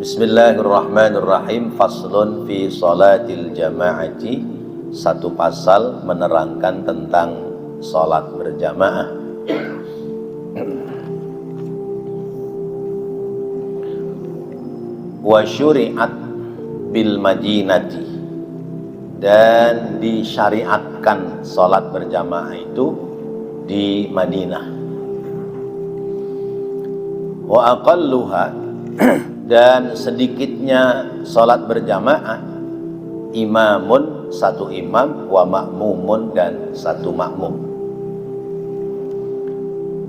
Bismillahirrahmanirrahim. Faslun fi salatil jama'ati. Satu pasal menerangkan tentang salat berjamaah. Wa syuri'at bil madinati, dan disyariatkan salat berjamaah itu di Madinah. Wa aqalluha, dan sedikitnya salat berjamaah, imamun, satu imam, wa ma'mumun, dan satu makmum.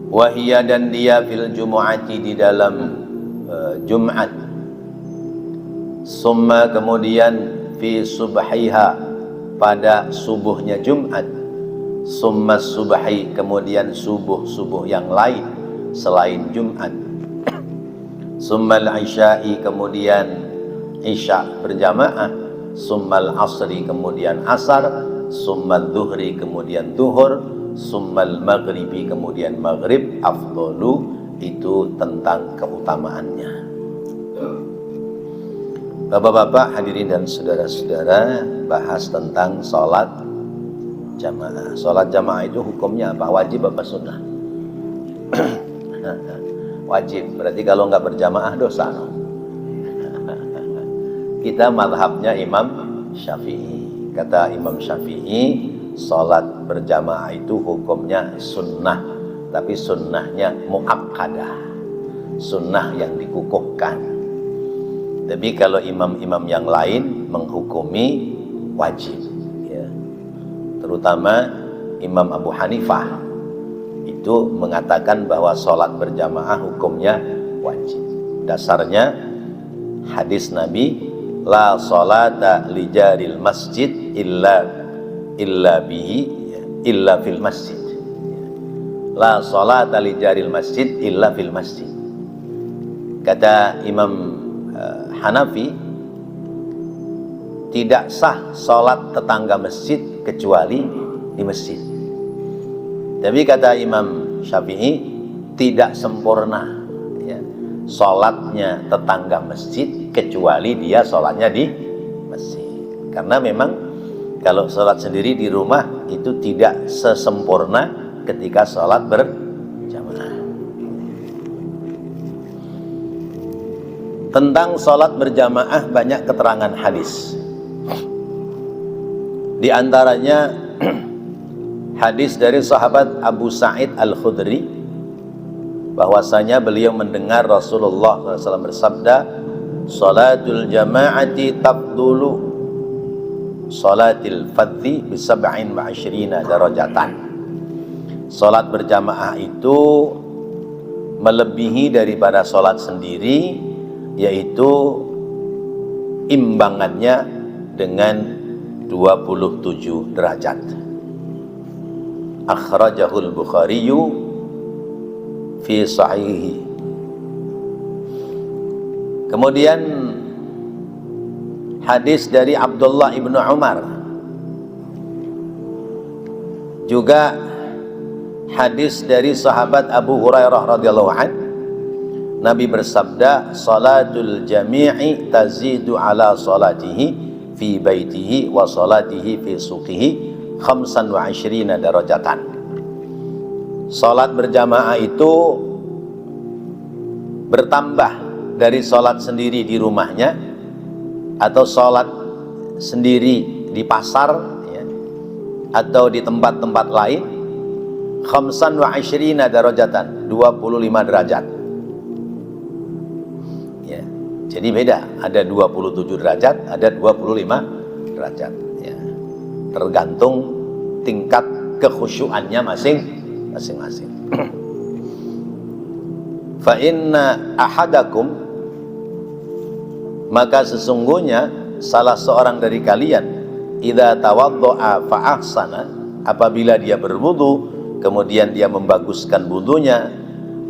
Wahia, dan dia fil jumu'ati, di dalam Jumat. Summa, kemudian fi subhiha, pada subuhnya Jumat. Summa subhi, kemudian subuh yang lain selain Jumat. Summal isya'i, kemudian isya berjamaah. Summal asri, kemudian asar. Summal duhri, kemudian duhur. Summal maghribi, kemudian maghrib. Afdolu, itu tentang keutamaannya. Bapak-bapak, hadirin dan saudara-saudara, bahas tentang sholat jamaah. Sholat jamaah itu hukumnya apa? Wajib apa sunnah? Wajib, berarti kalau nggak berjamaah dosa. Kita madhabnya Imam Syafi'i. Kata Imam Syafi'i, sholat berjamaah itu hukumnya sunnah, tapi sunnahnya muakkadah, sunnah yang dikukuhkan. Tapi kalau imam-imam yang lain menghukumi wajib, ya. Terutama Imam Abu Hanifah itu mengatakan bahwa sholat berjamaah hukumnya wajib. Dasarnya hadis Nabi, la sholata li jaril masjid illa bihi, illa fil masjid. La sholata li jaril masjid illa fil masjid. Kata Imam Hanafi, tidak sah sholat tetangga masjid kecuali di masjid. Tapi kata Imam Syafi'i, tidak sempurna, ya, sholatnya tetangga masjid kecuali dia sholatnya di masjid. Karena memang kalau sholat sendiri di rumah itu tidak sesempurna ketika sholat berjamaah. Tentang sholat berjamaah banyak keterangan hadis. Di antaranya hadis dari sahabat Abu Sa'id Al-Khudri, bahwasanya beliau mendengar Rasulullah SAW bersabda, salatul jama'ati tabdulu salatil fadhi bisab'in wa 'ishrina darajatan. Salat berjamaah itu melebihi daripada salat sendiri, yaitu imbangannya dengan 27 derajat. Akhrajahul Bukhariyu fi sahihi. Kemudian hadis dari Abdullah ibnu Umar, juga hadis dari sahabat Abu Hurairah radhiyallahu anhu, Nabi bersabda, salatul jami'i tazidu ala salatihi fi baitihi wa salatihi fi suqihi 25 darajatan. Salat berjamaah itu bertambah dari salat sendiri di rumahnya atau salat sendiri di pasar, ya, atau di tempat-tempat lain, 25 darajatan, 25 derajat. Ya, jadi beda, ada 27 derajat, ada 25 derajat. Ya. Tergantung tingkat kekhusyuannya masing-masing. Fa inna ahadakum, maka sesungguhnya salah seorang dari kalian, idza tawaddo'a fa ahsana, apabila dia berwudu kemudian dia membaguskan wudunya,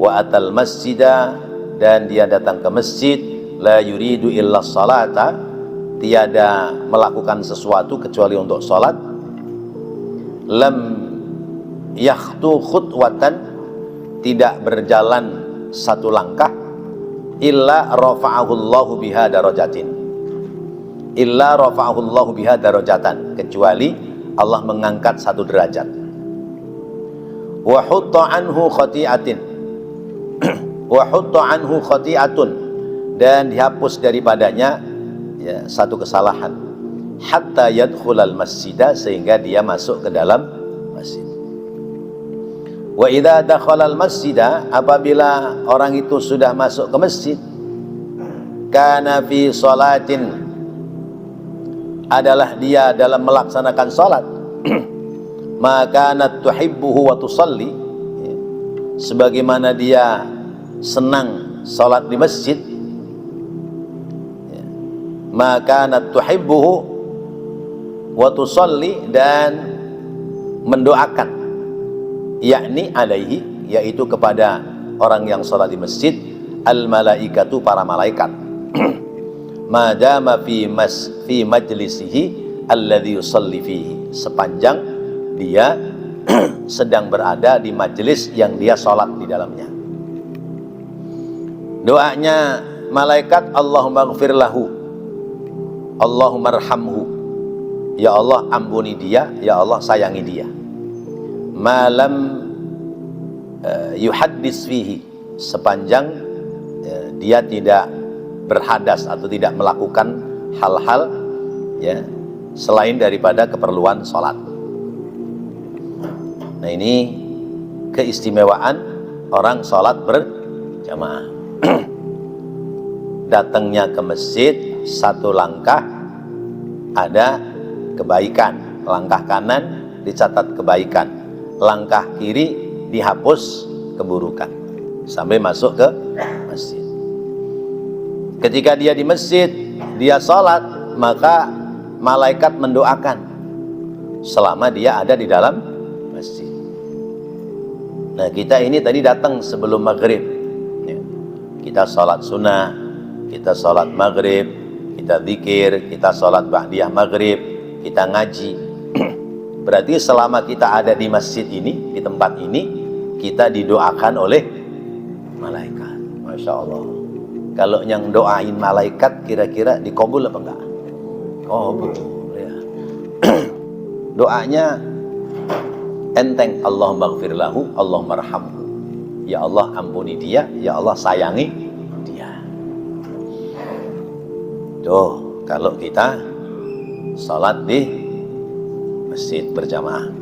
wa atal masjidah, dan dia datang ke masjid, la yuridu illa salata, tiada melakukan sesuatu kecuali untuk sholat, lam yakhtu khutwatan, tidak berjalan satu langkah, illa rafa'ahu Allahu biha darajatin. Illa rafa'ahu Allahu biha darajatan, kecuali Allah mengangkat satu derajat. Wa hutta anhu khati'atin. Wa hutta anhu khati'atun, dan dihapus daripadanya ya, satu kesalahan. Hatta yadkhulal masjidah, sehingga dia masuk ke dalam masjid. Wa idza dakhalal masjidah, apabila orang itu sudah masuk ke masjid, kana fi sholatin, adalah dia dalam melaksanakan salat, maka kanat tuhibbuhu wa tusalli, sebagaimana dia senang salat di masjid, maka kanat tuhibbuhu wa tusalli, dan mendoakan, yakni alaihi, yaitu kepada orang yang salat di masjid, al malaikatu, para malaikat, madama fi majlisihi alladhi yusalli fihi, sepanjang dia sedang berada di majelis yang dia salat di dalamnya. Doanya malaikat, Allahumma ighfir lahu, Allahumma arhamhu, ya Allah ampuni dia, ya Allah sayangi dia. Malam yuhaddis fihi, sepanjang dia tidak berhadas atau tidak melakukan hal-hal ya selain daripada keperluan sholat. Nah, ini keistimewaan orang sholat berjamaah. Datangnya ke masjid, satu langkah ada kebaikan, langkah kanan dicatat kebaikan, langkah kiri dihapus keburukan, sampai masuk ke masjid. Ketika dia di masjid, dia sholat, maka malaikat mendoakan selama dia ada di dalam masjid. Nah, kita ini tadi datang sebelum maghrib ya. Kita sholat sunnah, kita sholat maghrib, kita zikir, kita sholat ba'diyah maghrib, kita ngaji. Berarti selama kita ada di masjid ini, di tempat ini, kita didoakan oleh malaikat. Masya Allah. Kalau yang doain malaikat kira-kira dikabul apa enggak? Kabul ya. Doanya enteng, Allahumma ighfir lahu, Allahumma arhamhu, ya Allah ampuni dia, ya Allah sayangi dia. Tuh, kalau kita salat di masjid berjamaah.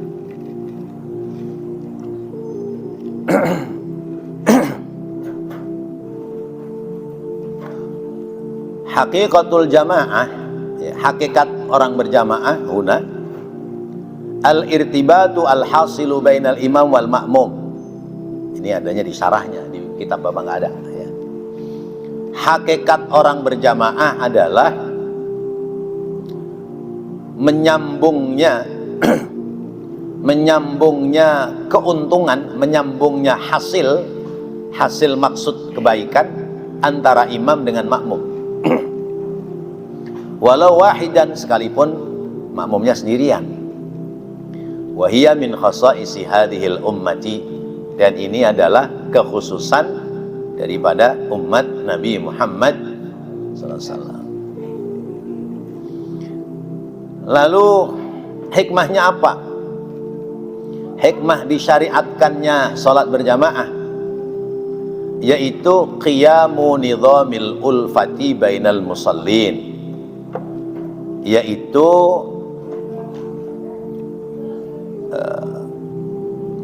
Hakikatul jamaah, ya, hakikat orang berjamaah huna al-irtibatu al-hasilu bainal imam wal ma'mum. Ini adanya di syarahnya, di kitab Bapak nggak ada ya. Hakikat orang berjamaah adalah menyambungnya menyambungnya keuntungan, menyambungnya hasil maksud kebaikan antara imam dengan makmum. Walau wahidan, sekalipun makmumnya sendirian. Wahia min khasaisi hadhil ummati, dan ini adalah kekhususan daripada umat Nabi Muhammad SAW. Lalu hikmahnya apa? Hikmah disyariatkannya salat berjamaah yaitu qiyamu nizamil ulfati bainal musallin, yaitu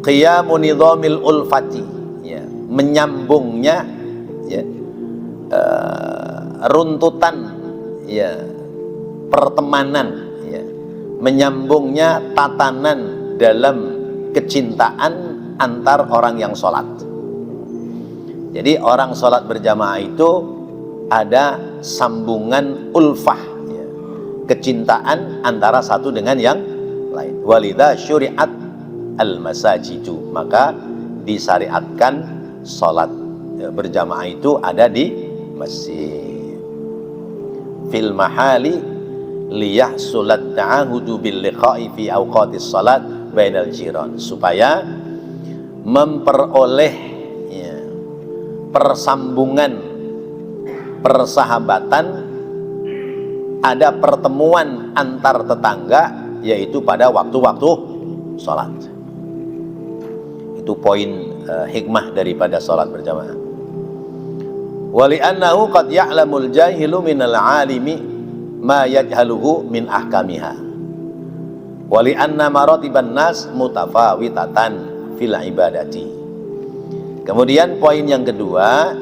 qiyamu nizamil ulfati ya, menyambungnya ya, runtutan ya, pertemanan ya, menyambungnya tatanan dalam kecintaan antar orang yang sholat. Jadi orang sholat berjamaah itu ada sambungan ulfah ya, kecintaan antara satu dengan yang lain. Walidha syuri'at al-masajidu, maka disyariatkan sholat ya, berjamaah itu ada di masjid. Fil mahali liyahsulat ta'ahudu bil liqa'i fi awqatis salat bainal jiran, supaya memperoleh ya, persambungan persahabatan, ada pertemuan antar tetangga, yaitu pada waktu-waktu sholat. Itu poin hikmah daripada sholat berjamaah. Wali'annahu qad ya'lamul jahilu minal alimi ma yajhaluhu min ahkamiha. Wali'anna maratiban nas mutafawitatan fil ibadati. Kemudian poin yang kedua,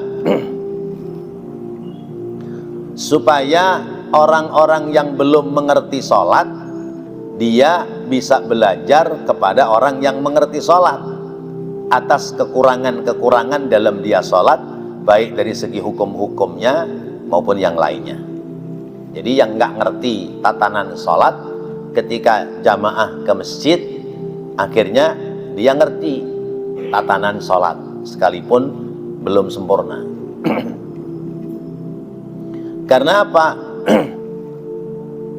supaya orang-orang yang belum mengerti sholat, dia bisa belajar kepada orang yang mengerti sholat atas kekurangan-kekurangan dalam dia sholat, baik dari segi hukum-hukumnya maupun yang lainnya. Jadi yang nggak ngerti tatanan sholat, ketika jamaah ke masjid, akhirnya dia ngerti tatanan sholat sekalipun belum sempurna. Karena apa?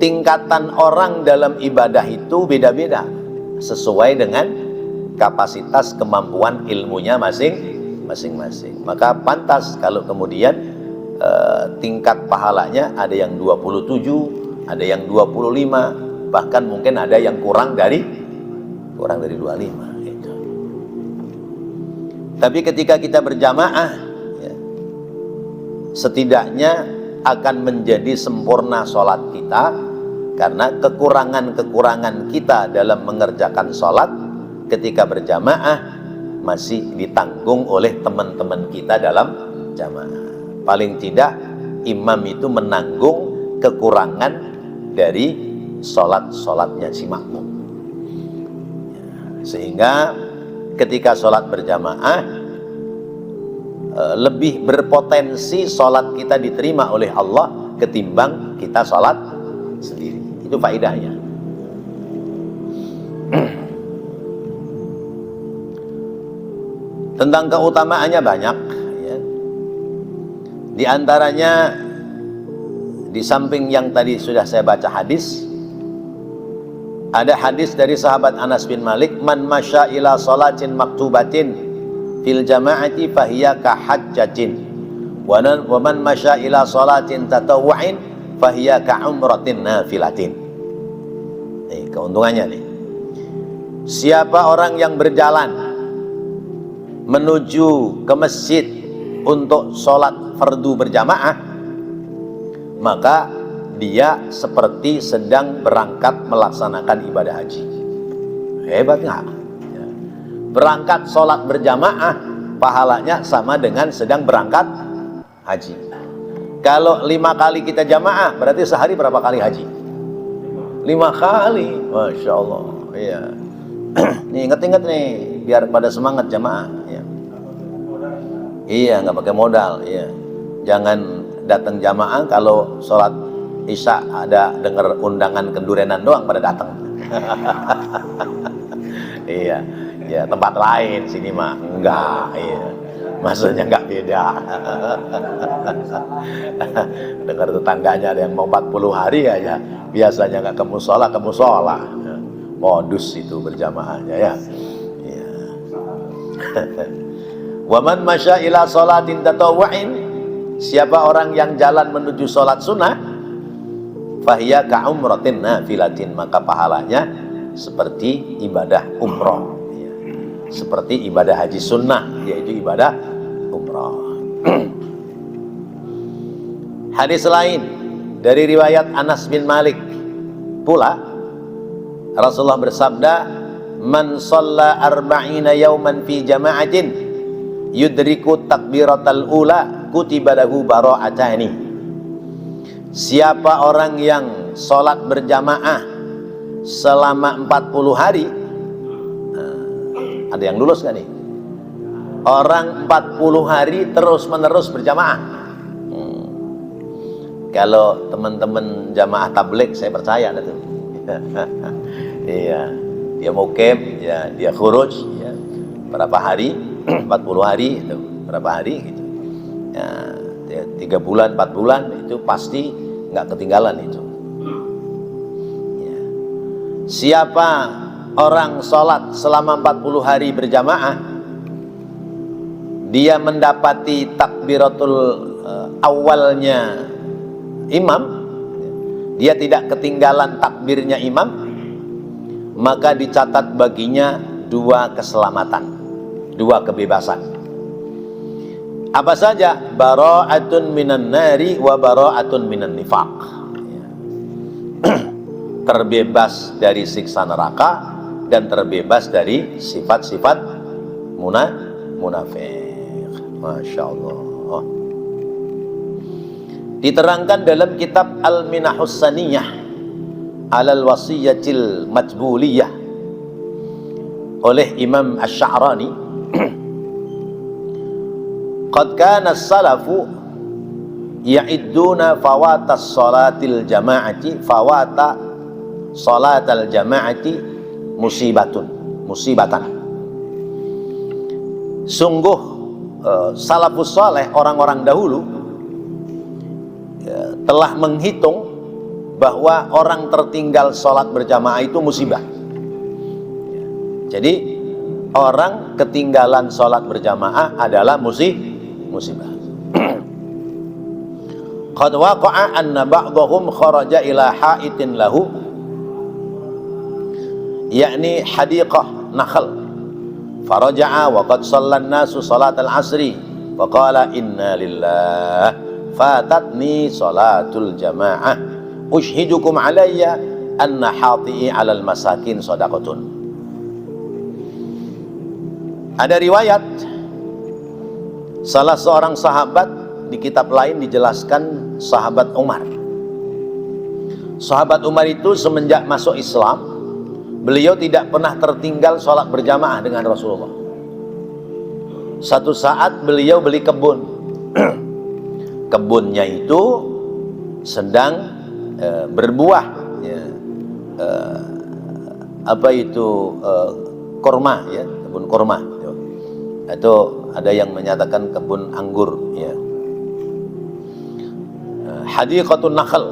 Tingkatan orang dalam ibadah itu beda-beda sesuai dengan kapasitas kemampuan ilmunya masing-masing. Maka pantas kalau kemudian tingkat pahalanya ada yang 27, ada yang 25, bahkan mungkin ada yang kurang dari 25 itu. Tapi ketika kita berjamaah, ya, setidaknya akan menjadi sempurna sholat kita, karena kekurangan-kekurangan kita dalam mengerjakan sholat ketika berjamaah masih ditanggung oleh teman-teman kita dalam jamaah. Paling tidak imam itu menanggung kekurangan dari sholat-sholatnya si makmum. Sehingga ketika sholat berjamaah lebih berpotensi sholat kita diterima oleh Allah ketimbang kita sholat sendiri. Itu faedahnya. Tentang keutamaannya banyak, ya. Di antaranya, di samping yang tadi sudah saya baca hadis, ada hadis dari sahabat Anas bin Malik, man masya ila sholatin maktubatin fil jama'ati fahiya ka hajjatin wa man masya ila sholatin tatawwu'in fahiya ka umratin nafilatin. Nih keuntungannya nih. Siapa orang yang berjalan menuju ke masjid untuk sholat fardu berjamaah, maka dia seperti sedang berangkat melaksanakan ibadah haji. Hebat nggak? Ya. Berangkat sholat berjamaah pahalanya sama dengan sedang berangkat haji. Kalau 5 kali kita jamaah, berarti sehari berapa kali haji? 5 kali. Masya Allah. Iya. Nih inget-inget nih, biar pada semangat jamaah. Ya. Iya, nggak pakai modal. Iya. Jangan datang jamaah kalau sholat isya ada dengar undangan kendurenan doang pada datang. Iya, ya tempat lain sini mah enggak. Iya. Maksudnya enggak beda. Dengar tetangganya ada yang mau 40 hari aja, biasanya enggak ke musola. Modus itu berjamaahnya ya. Iya. Wa man masya ila sholatin tatawwu'in, siapa orang yang jalan menuju sholat sunnah, fahiya ka umratin nafilatin, maka pahalanya seperti ibadah umroh. Seperti ibadah haji sunnah, yaitu ibadah umroh. Hadis lain dari riwayat Anas bin Malik pula, Rasulullah bersabda, man shalla arba'ina yawman fi jama'atin yudriku takbiratal ula kutiba lahu bara'atani. Siapa orang yang sholat berjamaah selama 40 hari, ada yang lulus gak nih? Orang 40 hari terus menerus berjamaah. Kalau teman-teman jamaah tabligh, saya percaya ada tuh. Iya, dia mukim, ya dia khuruj, ya berapa hari, 40 hari itu, berapa hari gitu. Ya, 3 bulan, 4 bulan itu pasti nggak ketinggalan itu. Ya. Siapa orang sholat selama 40 hari berjamaah, dia mendapati takbiratul awalnya imam, dia tidak ketinggalan takbirnya imam, maka dicatat baginya 2 keselamatan, 2 kebebasan. Apa saja? Bara'atun minan nari wa bara'atun minan nifaq. Terbebas dari siksa neraka dan terbebas dari sifat-sifat munafik. Masya Allah. Diterangkan dalam kitab Al-Minahus Saniyah Alal Wasiyatil Majbuliyah oleh Imam Asy-Sya'rani, qad kana as-salafu ya'idduna fawatas salatil jama'ati fawata salatal jama'ati musibatan. Sungguh salafus saleh, orang-orang dahulu telah menghitung bahwa orang tertinggal sholat berjamaah itu musibah. Jadi orang ketinggalan sholat berjamaah adalah musibah. Qad waqa'a anna ba'dahum kharaja ila ha'itin lahu, yakni hadiqah nakhl, faraja'a wa qad sallan nasu salat al-asri faqala inna lillah fatatni salatul jamaah ushhidukum alayya anna hati'i alal masakin sadaqatun. Ada riwayat salah seorang sahabat, di kitab lain dijelaskan sahabat Umar. Sahabat Umar itu semenjak masuk Islam, beliau tidak pernah tertinggal sholat berjamaah dengan Rasulullah. Satu saat beliau beli kebun. Kebunnya itu sedang berbuah, ya, korma, ya, kebun korma. Itu ada yang menyatakan kebun anggur, ya. Hadiqatun nakhl.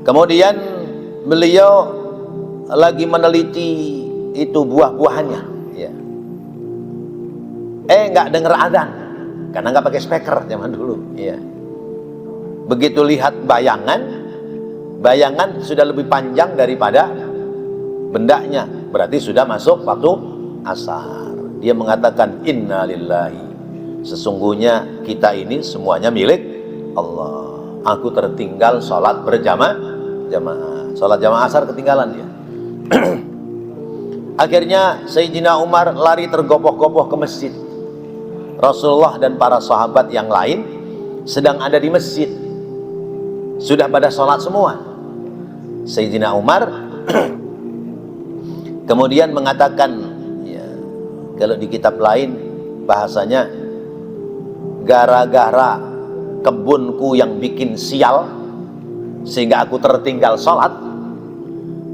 Kemudian beliau lagi meneliti itu buah-buahannya, ya. Nggak dengar adzan, karena nggak pakai speaker zaman dulu, ya. Begitu lihat bayangan sudah lebih panjang daripada bendanya, berarti sudah masuk waktu asar. Dia mengatakan inna lillahi, sesungguhnya kita ini semuanya milik Allah. Aku tertinggal sholat berjamaah, sholat jamaah asar ketinggalan dia. Akhirnya Sayyidina Umar lari tergopoh-gopoh ke masjid. Rasulullah dan para sahabat yang lain sedang ada di masjid, sudah pada sholat semua. Sayyidina Umar kemudian mengatakan, ya, kalau di kitab lain bahasanya, gara-gara kebunku yang bikin sial sehingga aku tertinggal sholat,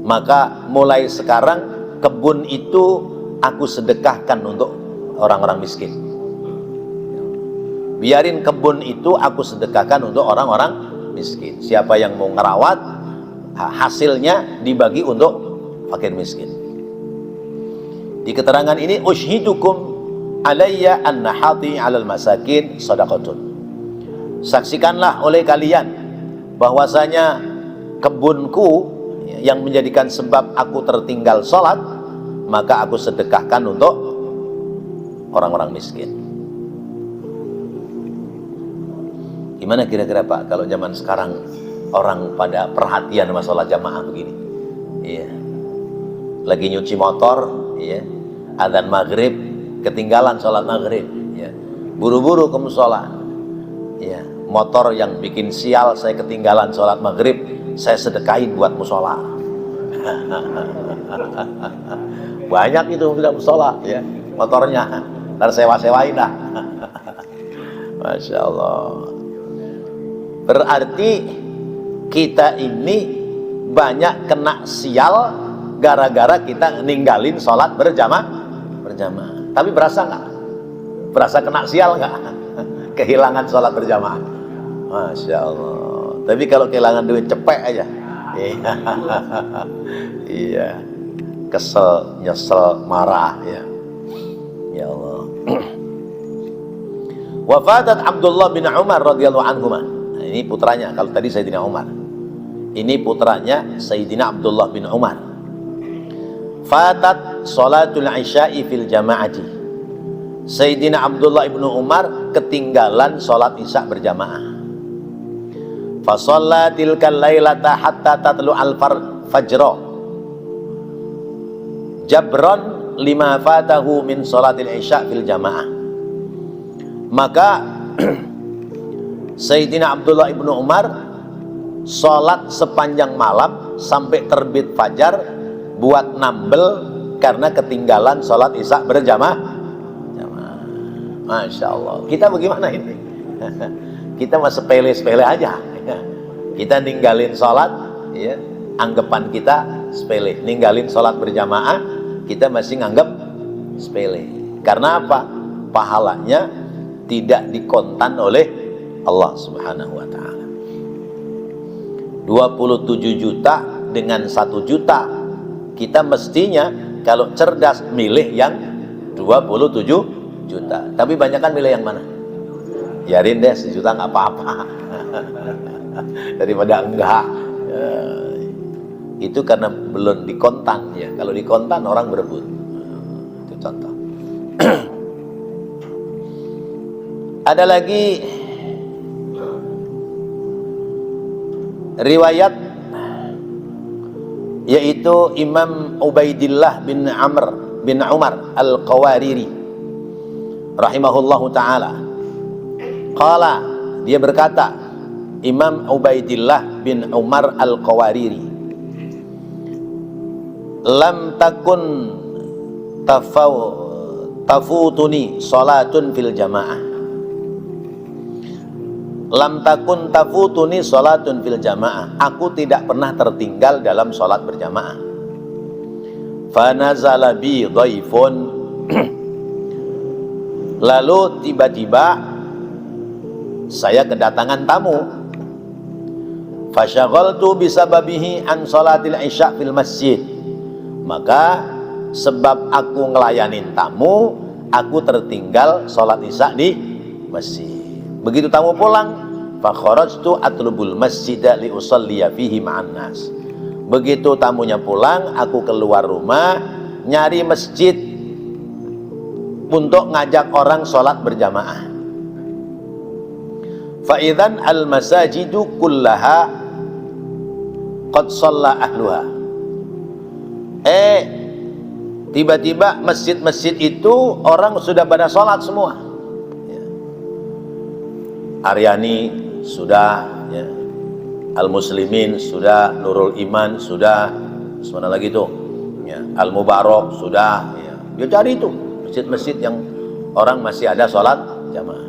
maka mulai sekarang kebun itu aku sedekahkan untuk orang-orang miskin. Biarin kebun itu aku sedekahkan untuk orang-orang miskin. Siapa yang mau ngerawat, hasilnya dibagi untuk fakir miskin. Di keterangan ini, ushhidukum alayya anna hati alal masakin sadaqatun. Saksikanlah oleh kalian bahwasanya kebunku yang menjadikan sebab aku tertinggal sholat, maka aku sedekahkan untuk orang-orang miskin. Gimana kira-kira Pak kalau zaman sekarang orang pada perhatian masalah jamaah begini? Iya. Lagi nyuci motor, ya, adzan maghrib, ketinggalan sholat maghrib, ya, buru-buru ke musola, ya, motor yang bikin sial saya ketinggalan sholat maghrib, saya sedekahin buat musola. Banyak itu tidak musola, ya, motornya, ntar sewa-sewain dah. Masya Allah. Berarti kita ini banyak kena sial gara-gara kita ninggalin sholat berjamaah. Tapi berasa nggak? Berasa kena sial nggak? Kehilangan sholat berjamaah. Masya Allah. Tapi kalau kehilangan duit cepet aja. Iya. Kesel, nyesel, marah, ya. Ya Allah. Wafatat Abdullah bin Umar radhiyallahu anhuma. Nah, ini putranya. Kalau tadi Sayyidina Umar, ini putranya Sayyidina Abdullah bin Umar. Fatat sholatul isya'i fil jama'ati. Sayyidina Abdullah bin Umar ketinggalan sholat isya berjamaah. Fasalla tilkal lailata hatta tatlu al-fajr. Jabron lima fatahu min sholatil isya fil jamaah. Maka Sayyidina Abdullah ibnu Umar sholat sepanjang malam sampai terbit fajar buat nambel karena ketinggalan sholat isya berjamaah. Masya Allah. Kita bagaimana ini? Kita mah sepele-sepele aja. Kita ninggalin sholat, ya, anggapan kita sepele. Ninggalin sholat berjamaah, kita masih nganggap sepele. Karena apa? Pahalanya tidak dikontan oleh Allah Subhanahu wa ta'ala. 27 juta dengan 1 juta, kita mestinya kalau cerdas milih yang 27 juta. Tapi banyak kan milih yang mana? Biarin deh 1 juta nggak apa-apa. Daripada enggak. Itu karena belum dikontan ya. Kalau dikontan orang berebut. Itu contoh. Ada lagi riwayat yaitu Imam Ubaidillah bin Amr bin Umar Al-Qawariri rahimahullahu taala. Qala, dia berkata, Imam Ubaidillah bin Umar Al-Qawariri, lam takun tafutuni salatun fil jamaah. Lam takun tafutuni salatun fil jamaah. Aku tidak pernah tertinggal dalam salat berjamaah. Fanazala bi dhaifun. Lalu tiba-tiba saya kedatangan tamu. Fasyaghaltu bisababihi an salatil isya fil masjid. Maka sebab aku ngelayanin tamu, aku tertinggal salat isya di masjid. Begitu tamu pulang, fa kharajtu atlubul masjida li usalliya fihi ma'an nas. Begitu tamunya pulang, aku keluar rumah nyari masjid untuk ngajak orang sholat berjamaah. Fa idzan al masajidu kullaha qad shalla ahluha. Tiba-tiba masjid-masjid itu orang sudah pada sholat semua. Aryani sudah, ya. Al-Muslimin sudah, Nurul Iman sudah, mana lagi tuh, ya. Al-Mubarak sudah, ya. Dia cari itu masjid-masjid yang orang masih ada sholat jamaah.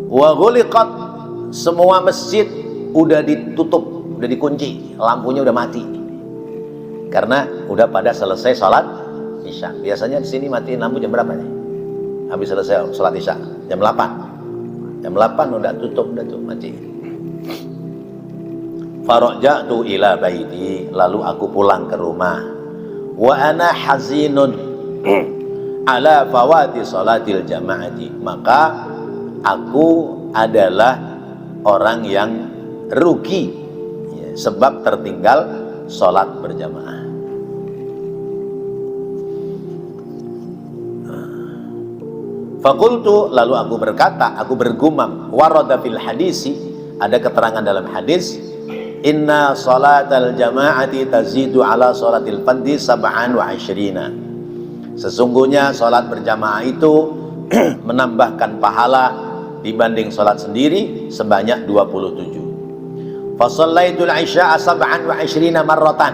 Wa ghuliqat, semua masjid udah ditutup, udah dikunci, lampunya udah mati, karena udah pada selesai sholat isya. Biasanya di sini matiin lampu jam berapa nih? Habis selesai sholat isya jam 8. Jam 8 udah tutup, udah tuh mati. Faraja'tu ila baiti, lalu aku pulang ke rumah. Wa ana hazinun ala fawati sholatil jamaati, maka aku adalah orang yang rugi, ya, sebab tertinggal sholat berjamaah. Fakultu, lalu aku berkata, aku bergumam, warada fil hadisi, ada keterangan dalam hadis, inna salatal jama'ati tazidu ala salatil fardhi sab'an wa ishrina. Sesungguhnya salat berjamaah itu menambahkan pahala dibanding salat sendiri sebanyak 27. Fasallaitul isya'a sab'an wa ishrina marratan.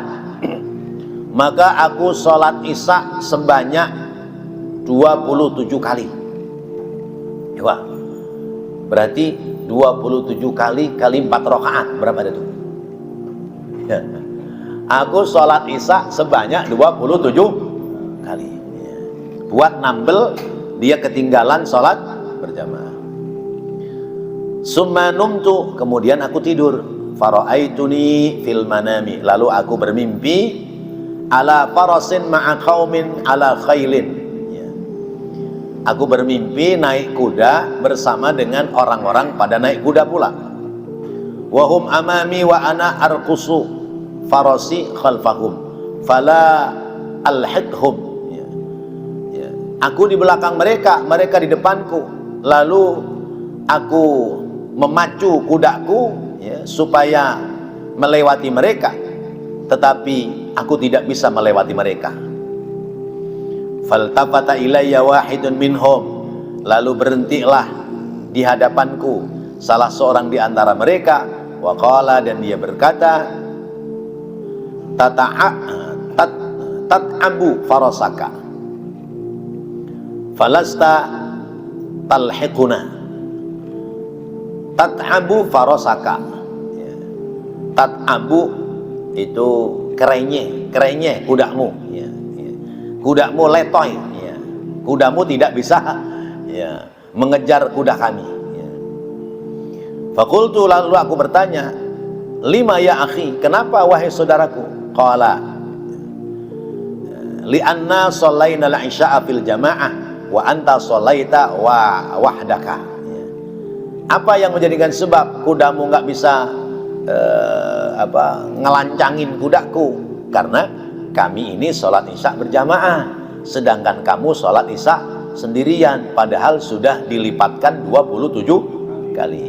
Maka aku salat isya sebanyak 27 kali. Wah, berarti 27 kali 4 rakaat, berapa itu? Ya. Aku sholat isya sebanyak 27 kali, ya. Buat nambel dia ketinggalan sholat berjamaah. Summa numtu, kemudian aku tidur. Fara'aituni fil manami, lalu aku bermimpi ala farasin ma'a qaumin ala khailin, ya. Aku bermimpi naik kuda bersama dengan orang-orang pada naik kuda pula. Wahum amami wa ana arqusu farasi khalfahum fala alhiqhum. Ya. Aku di belakang mereka, mereka di depanku. Lalu aku memacu kudaku ya, supaya melewati mereka, tetapi aku tidak bisa melewati mereka. Faltafata ilayya wahidun minhum, lalu berhentilah di hadapanku salah seorang di antara mereka, waqala, dan dia berkata, tat'abu farasaka falasta talhiquna. Tat'abu farasaka, tat'abu itu kerenye kudamu ya. Kudamu letoy ya. Kudamu tidak bisa ya, mengejar kuda kami ya. Fakultu, lalu aku bertanya, lima ya akhi, kenapa wahai saudaraku? Qala li'anna shallaina al-isya'a fil jamaah wa anta shallaita wahdaka ya. Apa yang menjadikan sebab kudamu nggak bisa ngelancangin kudaku? Karena kami ini sholat isya berjamaah, sedangkan kamu sholat isya sendirian, padahal sudah dilipatkan 27 kali.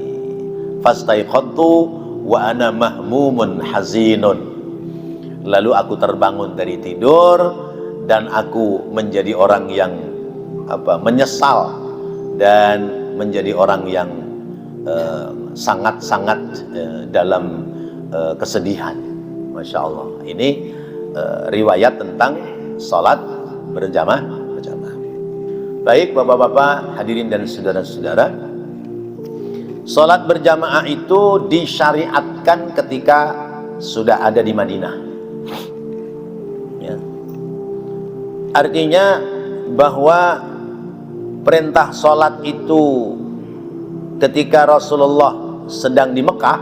Fastaiqadtu wa ana mahmumun hazinun. Lalu aku terbangun dari tidur dan aku menjadi orang yang menyesal dan menjadi orang yang sangat-sangat dalam kesedihan. Masya Allah. Ini riwayat tentang sholat berjamaah. Baik bapak-bapak, hadirin dan saudara-saudara, sholat berjamaah itu disyariatkan ketika sudah ada di Madinah ya. Artinya bahwa perintah sholat itu ketika Rasulullah sedang di Mekah,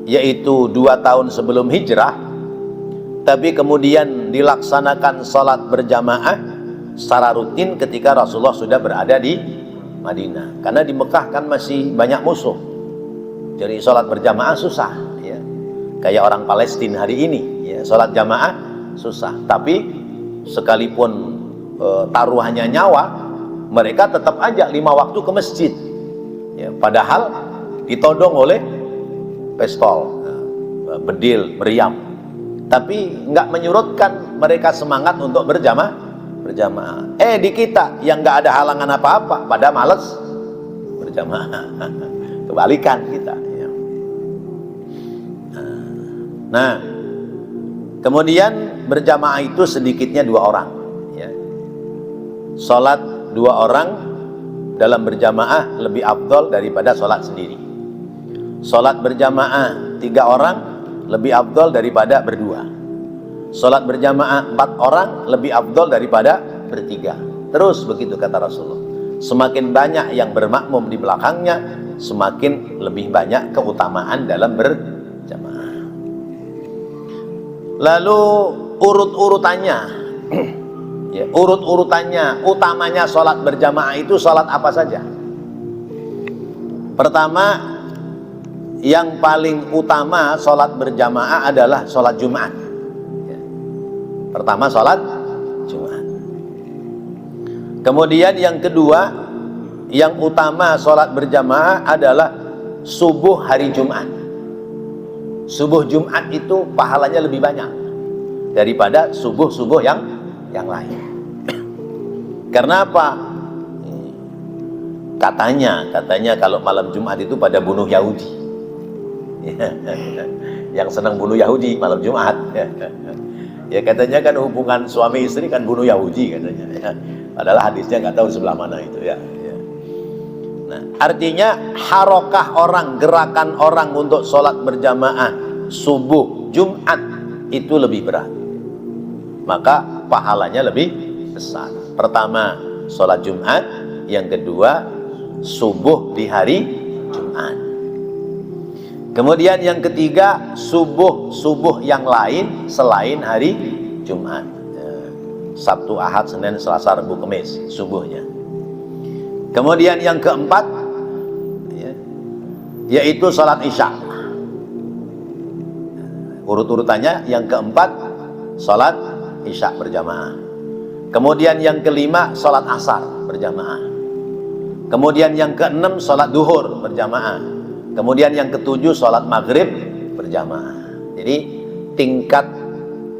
yaitu 2 tahun sebelum hijrah, tapi kemudian dilaksanakan sholat berjamaah secara rutin ketika Rasulullah sudah berada di Madinah. Karena di Mekah kan masih banyak musuh, jadi sholat berjamaah susah ya. Kayak orang Palestina hari ini ya, sholat jamaah susah. Tapi sekalipun taruhannya nyawa, mereka tetap aja 5 waktu ke masjid ya, padahal ditodong oleh pistol, bedil, meriam, tapi nggak menyurutkan mereka semangat untuk berjamaah. Di kita yang nggak ada halangan apa-apa, pada males berjamaah. Kebalikan kita ya. Nah, kemudian berjamaah itu sedikitnya 2 orang ya. Sholat 2 orang dalam berjamaah lebih afdol daripada sholat sendiri. Sholat berjamaah 3 orang lebih afdol daripada berdua. Sholat berjamaah 4 orang lebih afdol daripada bertiga. Terus begitu kata Rasulullah. Semakin banyak yang bermakmum di belakangnya, semakin lebih banyak keutamaan dalam berjamaah. Lalu urut-urutannya ya, urut-urutannya, utamanya sholat berjamaah itu sholat apa saja? Pertama, yang paling utama sholat berjamaah adalah sholat Jumat ya. Pertama sholat Jumat. Kemudian yang kedua, yang utama sholat berjamaah adalah subuh hari Jumat. Subuh Jumat itu pahalanya lebih banyak daripada subuh-subuh yang lain. Karena apa? Katanya kalau malam Jumat itu pada bunuh Yahudi. Yang senang bunuh Yahudi malam Jumat. Ya katanya kan hubungan suami istri kan bunuh Yahudi katanya. Padahal hadisnya nggak tahu sebelah mana itu ya. Nah, artinya harokah orang, gerakan orang untuk sholat berjamaah subuh Jumat itu lebih berat, maka pahalanya lebih besar. Pertama sholat Jumat, yang kedua subuh di hari Jumat. Kemudian yang ketiga subuh yang lain selain hari Jumat, Sabtu, Ahad, Senin, Selasa, Rabu, Kamis subuhnya. Kemudian yang keempat, ya, yaitu sholat isya. Urut-urutannya, yang keempat sholat isya berjamaah. Kemudian yang kelima sholat asar berjamaah. Kemudian yang keenam sholat duhur berjamaah. Kemudian yang ketujuh sholat maghrib berjamaah. Jadi tingkat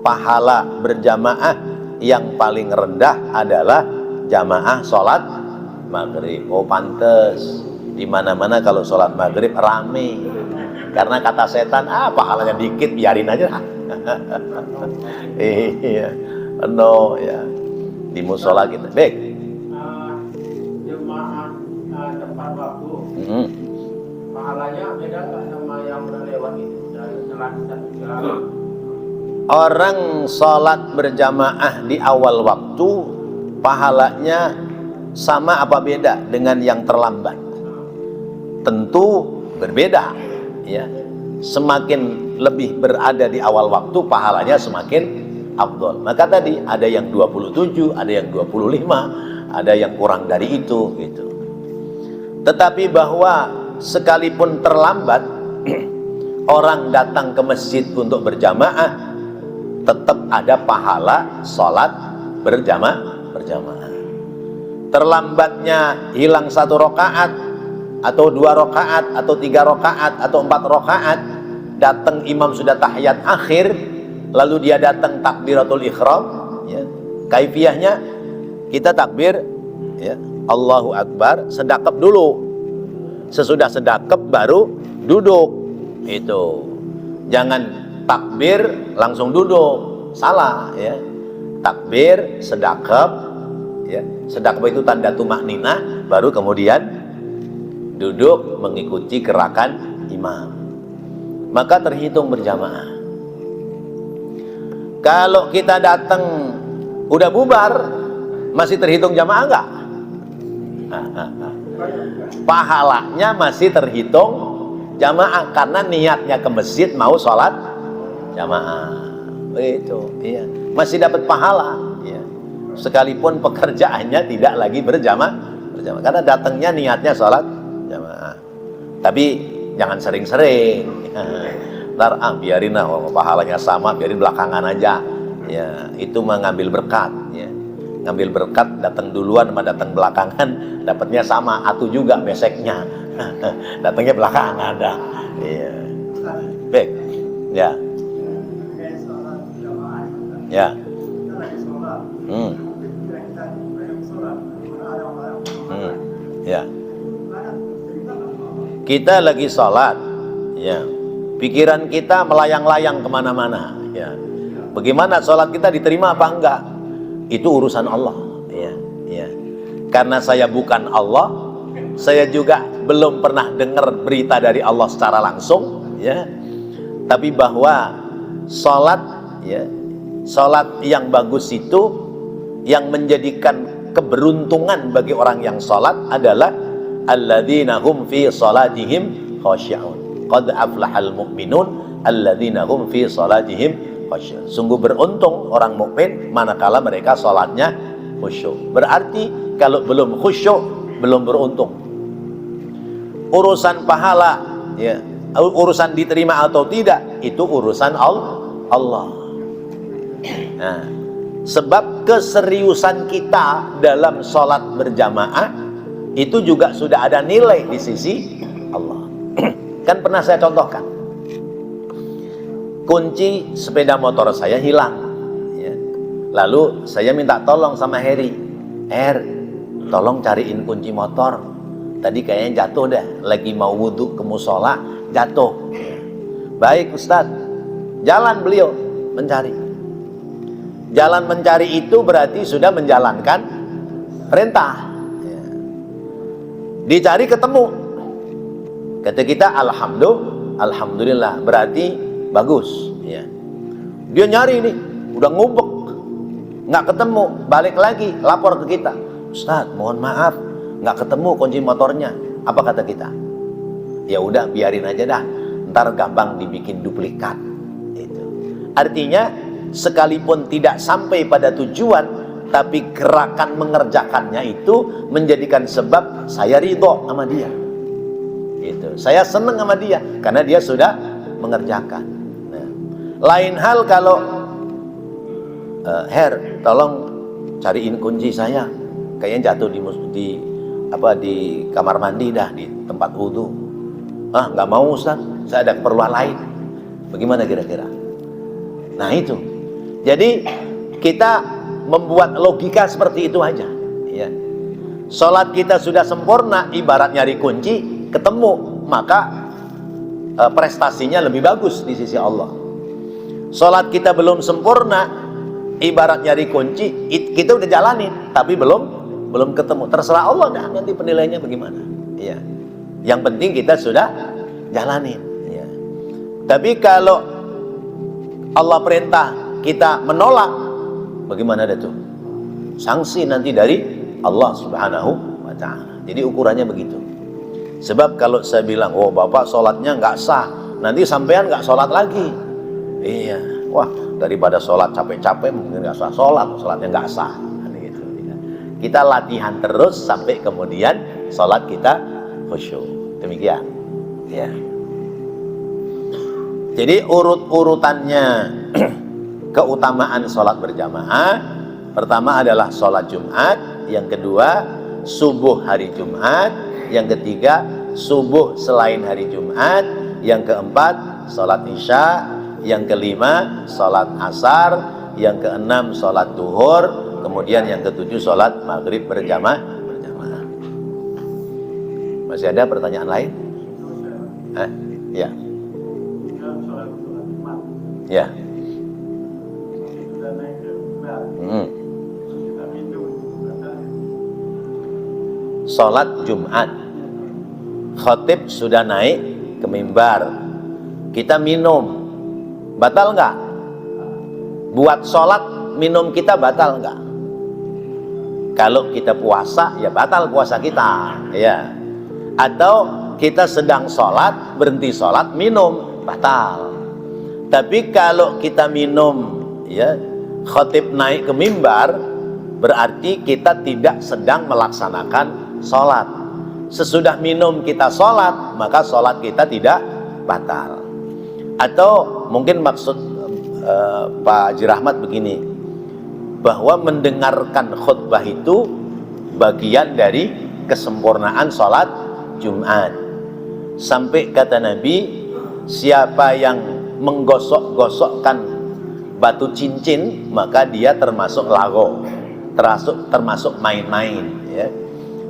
pahala berjamaah yang paling rendah adalah jamaah sholat maghrib. Oh pantes, dimana-mana kalau sholat maghrib rame. Karena kata setan, pahalanya dikit, biarin aja. Iya, no ya. Di musola kita. Baik. Jemaah tepat waktu. Pahalanya beda nggak sama yang udah lewat itu dari sholat satu. Orang sholat berjamaah di awal waktu pahalanya sama apa beda dengan yang terlambat? Tentu berbeda, ya. Semakin lebih berada di awal waktu pahalanya semakin afdol. Maka tadi ada yang 27, ada yang 25, ada yang kurang dari itu gitu. Tetapi bahwa sekalipun terlambat orang datang ke masjid untuk berjamaah, tetap ada pahala sholat berjamaah. Terlambatnya hilang 1 rakaat atau 2 rakaat atau 3 rakaat atau 4 rakaat, datang imam sudah tahiyat akhir, lalu dia datang takbiratul ihram, ya. Kaifiyahnya kita takbir, ya, Allahu Akbar, sedekap dulu. Sesudah sedekap baru duduk. Itu. Jangan takbir langsung duduk. Salah, ya. Takbir, sedekap, ya. Sedekap itu tanda tumakninah, baru kemudian duduk mengikuti gerakan imam. Maka terhitung berjamaah. Kalau kita datang udah bubar, masih terhitung jamaah enggak? Pahalanya masih terhitung jamaah karena niatnya ke masjid mau sholat jamaah. Itu, iya. Masih dapat pahala, ya. Sekalipun pekerjaannya tidak lagi berjamaah karena datangnya niatnya sholat jamaah. Tapi jangan sering-sering. Ntar biarin lah, pahalanya sama, biarin belakangan aja, ya. Itu mengambil berkat, ya. Ngambil berkat, datang duluan sama datang belakangan dapatnya sama, atu juga beseknya. Datangnya belakangan dah, iya. Baik, ya, ya. Ya. Kita lagi sholat, ya. Pikiran kita melayang-layang kemana-mana, ya. Bagaimana sholat kita diterima apa enggak? Itu urusan Allah, ya, ya. Karena saya bukan Allah, saya juga belum pernah dengar berita dari Allah secara langsung, ya. Tapi bahwa sholat, ya, sholat yang bagus itu, yang menjadikan keberuntungan bagi orang yang sholat adalah alladzina hum fi sholatihim khashi'un. Qad aflahal mu'minun alladzina hum fi salatihim khusyuk. Sungguh beruntung orang mukmin manakala mereka salatnya khusyuk. Berarti kalau belum khusyuk belum beruntung. Urusan pahala, ya, urusan diterima atau tidak itu urusan Allah. Nah, sebab keseriusan kita dalam salat berjamaah itu juga sudah ada nilai di sisi Allah. Kan pernah saya contohkan, kunci sepeda motor saya hilang, ya. Lalu saya minta tolong sama Heri, tolong cariin kunci motor. Tadi kayaknya jatuh deh, lagi mau wudhu ke musola, jatuh. Baik Ustadz, jalan beliau mencari. Jalan mencari itu berarti sudah menjalankan perintah, ya. Dicari ketemu. Kata kita alhamdulillah, berarti bagus, ya. Dia nyari nih, udah ngubek, nggak ketemu, balik lagi lapor ke kita, Ustadz mohon maaf nggak ketemu kunci motornya. Apa kata kita? Ya udah biarin aja dah, ntar gampang dibikin duplikat. Itu artinya sekalipun tidak sampai pada tujuan, tapi gerakan mengerjakannya itu menjadikan sebab saya ridho sama dia. Gitu. Saya senang sama dia karena dia sudah mengerjakan. Nah, lain hal kalau Her, tolong cariin kunci saya, kayaknya jatuh di kamar mandi dah, di tempat wudhu. Ah, nggak mau Ustaz, saya ada keperluan lain. Bagaimana kira-kira? Nah itu, jadi kita membuat logika seperti itu aja. Ya. Sholat kita sudah sempurna, ibarat nyari kunci, ketemu, maka prestasinya lebih bagus di sisi Allah. Sholat kita belum sempurna, ibarat nyari kunci, kita udah jalanin, tapi belum ketemu. Terserah Allah dah nanti penilaiannya bagaimana. Ya. Yang penting kita sudah jalanin. Ya. Tapi kalau Allah perintah kita menolak, bagaimana ada tuh? Sanksi nanti dari Allah Subhanahu wa ta'ala. Jadi ukurannya begitu. Sebab kalau saya bilang, oh bapak sholatnya nggak sah, nanti sampean nggak sholat lagi. Iya, wah daripada sholat capek-capek mungkin nggak sah sholatnya nggak sah. Gitu, ya. Kita latihan terus sampai kemudian sholat kita khusyuk. Demikian. Ya. Jadi urut-urutannya keutamaan sholat berjamaah, pertama adalah sholat Jumat, yang kedua subuh hari Jumat, yang ketiga subuh selain hari Jumat, yang keempat sholat Isya, yang kelima sholat Asar, yang keenam sholat Duhur, kemudian yang ketujuh sholat Maghrib berjamaah. Masih ada pertanyaan lain? Ya. Ya. Sholat Jumat, khatib sudah naik ke mimbar, kita minum, batal nggak? Buat sholat minum kita batal nggak? Kalau kita puasa ya batal puasa kita, ya. Atau kita sedang sholat, berhenti sholat, minum, batal. Tapi kalau kita minum, ya, khatib naik ke mimbar, berarti kita tidak sedang melaksanakan sholat. Sesudah minum kita sholat, maka sholat kita tidak batal. Atau mungkin maksud Pak Haji Rahmat begini, bahwa mendengarkan khutbah itu bagian dari kesempurnaan sholat Jumat. Sampai kata Nabi, siapa yang menggosok-gosokkan batu cincin, maka dia termasuk lago, termasuk main-main, ya.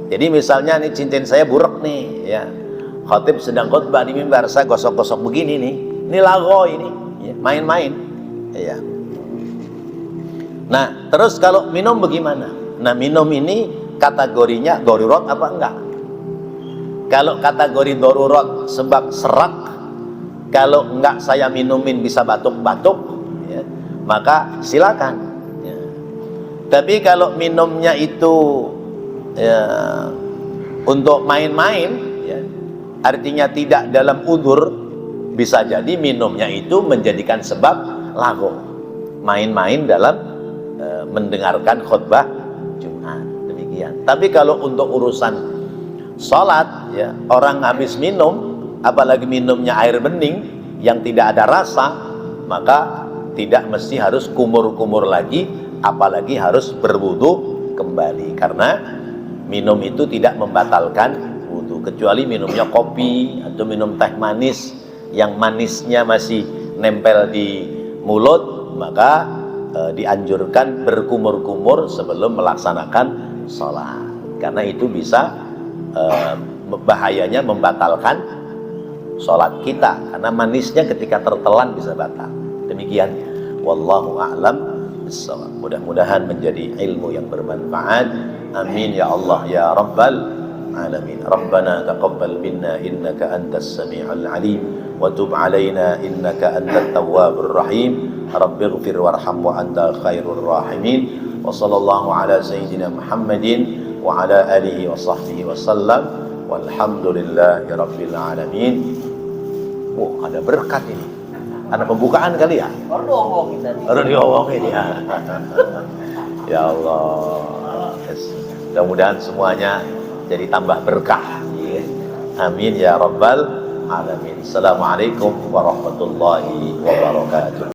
Jadi misalnya nih cincin saya buruk nih, ya, khatib sedang khutbah di mimbar, saya gosok-gosok begini nih, ini lago ini, ya, main-main, ya. Nah terus kalau minum bagaimana? Nah minum ini kategorinya darurat apa enggak? Kalau kategori darurat sebab serak, kalau enggak saya minumin bisa batuk-batuk, ya, maka silakan, ya. Tapi kalau minumnya itu, ya, untuk main-main, ya, artinya tidak dalam udzur, bisa jadi minumnya itu menjadikan sebab lago, main-main dalam mendengarkan khutbah Jumat. Demikian. Tapi kalau untuk urusan sholat, ya, orang habis minum, apalagi minumnya air bening yang tidak ada rasa, maka tidak mesti harus kumur-kumur lagi, apalagi harus berwudu kembali, karena minum itu tidak membatalkan wudu, kecuali minumnya kopi atau minum teh manis yang manisnya masih nempel di mulut, maka dianjurkan berkumur-kumur sebelum melaksanakan sholat, karena itu bisa bahayanya membatalkan sholat kita, karena manisnya ketika tertelan bisa batal. Demikian, wallahu a'lam bissawab. Mudah-mudahan menjadi ilmu yang bermanfaat. Amin ya Allah ya rabbal alamin. Rabbana taqabbal minna innaka antas sami'ul alim wa tub alaina innaka antat tawwabur rahim. Rabbighfir warham wa anta khairur rahimin. Wa sallallahu ala sayyidina Muhammadin wa ala alihi wa sahbihi wa sallam. Walhamdulillahi rabbil alamin. Oh, ada berkat ini. Ada pembukaan kali ya? Baru diomongin tadi. Baru diomongin ya. Ya Allah. Yes. Mudah-mudahan semuanya jadi tambah berkah. Ya. Amin ya rabbal alamin. Assalamualaikum warahmatullahi wabarakatuh.